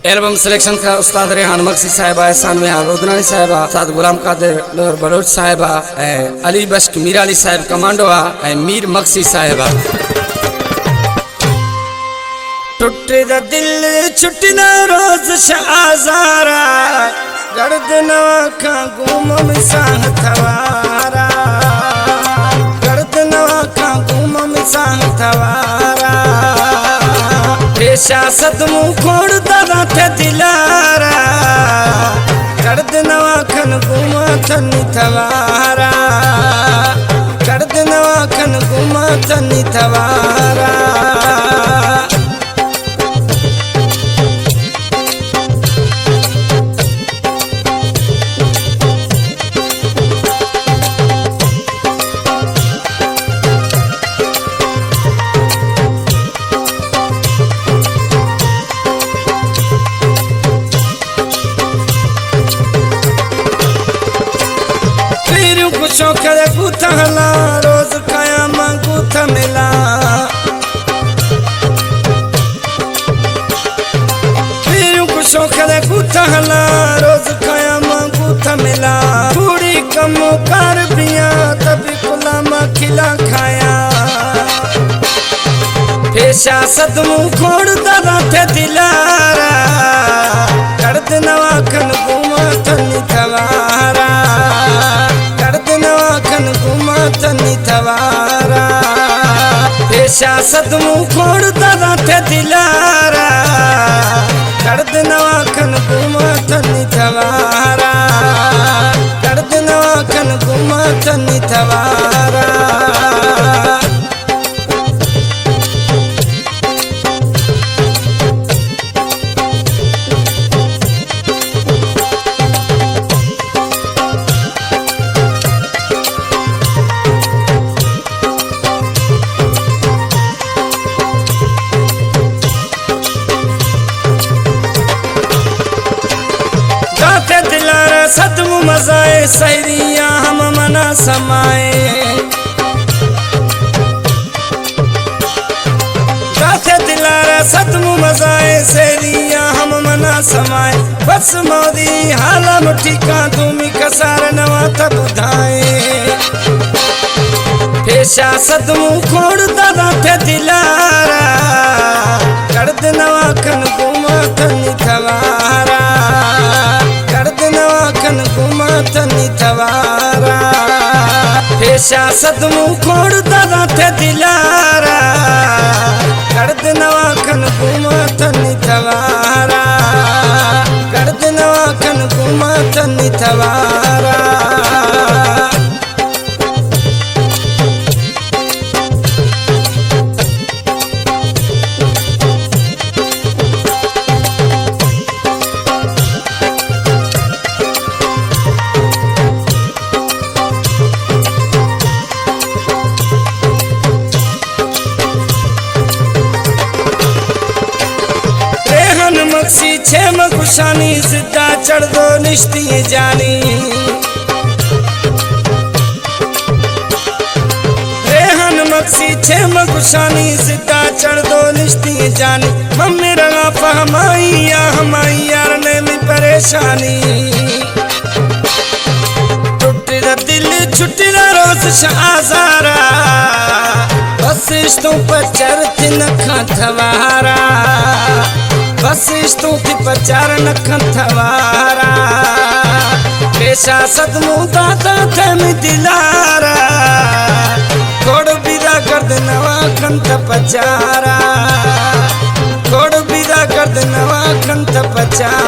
Album selection का उस्ताद रेहान मक्सी साहिबा, एहसान में रोदनानी साहिबा, साथ गुलाम कादिर लोहर बलोच साहिबा, अली बश्क मीर अली साहिब कमांडोआ, मीर मक्सी साहिबा। टुटे दा दिल छुट्टी ना रोज शाहजारा, गर्द नवाखा घूम मिसाह थवारा, गर्द नवाखा घूम मिसाह थवारा। पेशा सदमू खोड़ दादा थे दिलारा, गर्द नवाखन घूमा थनी थवारा, गर्द नवाखन घूमा थनी थवारा। शौकरे गुथा हला रोज खाया गुथा मिला, शौकरे गुथा हला रोज खाया गुथा मिला। थोड़ी कम कर पिया तभी गुलामा खिला खाया, पेशा सदमू खोड़ दादा थे दिलारा, गर्द नवाखन घूमा थनी थवारा, घूमा थनी थवारा। पेशा सदमू खोड़ दादा थे दिलारा, गर्द नवाखन घूमा थनी थवारा, गर्द नवाखन घूमा थनी थवारा। सदमू मजाए सैरिया हम मना समाए, गाथे दिलारा सदमू मजाए सैरिया हम मना समाए। बस मोदी हाला मुठी का तुमी कसार नवा तब बुधाए, पेशा सदमू खोड़ दादा थे दिलारा, गर्द नवाखन घूमा थनी थवारा, घूमा थनी थवारा। पेशा सदमू खोड़ दादा थे दिलारा, गर्द नवाखन घूमा थनी थवारा, गर्द नवाखन घूमा थनी थवारा। मक्सी छेम कुशानी सिद्धा चढ़ दो निश्ती जानी, रेहन मक्सी छेम कुशानी सिद्धा चढ़ दो निश्ती जानी। मम्मी रंगा फहमाइया हमाई यार ने भी परेशानी, टूटी दा दिल छुट्टी ना रोज शाहजारा, बस इश्तों पर चढ़ती नखा थवारा, बस इश्तों की प्रचार नखन थवारा। पेशा सदमू दादा थे मी दिलारा, खोड़ बिदा गर्द नवाखन थ प्रचारा, खोड़ बिदा गर्द नवाखन थ प्रचारा।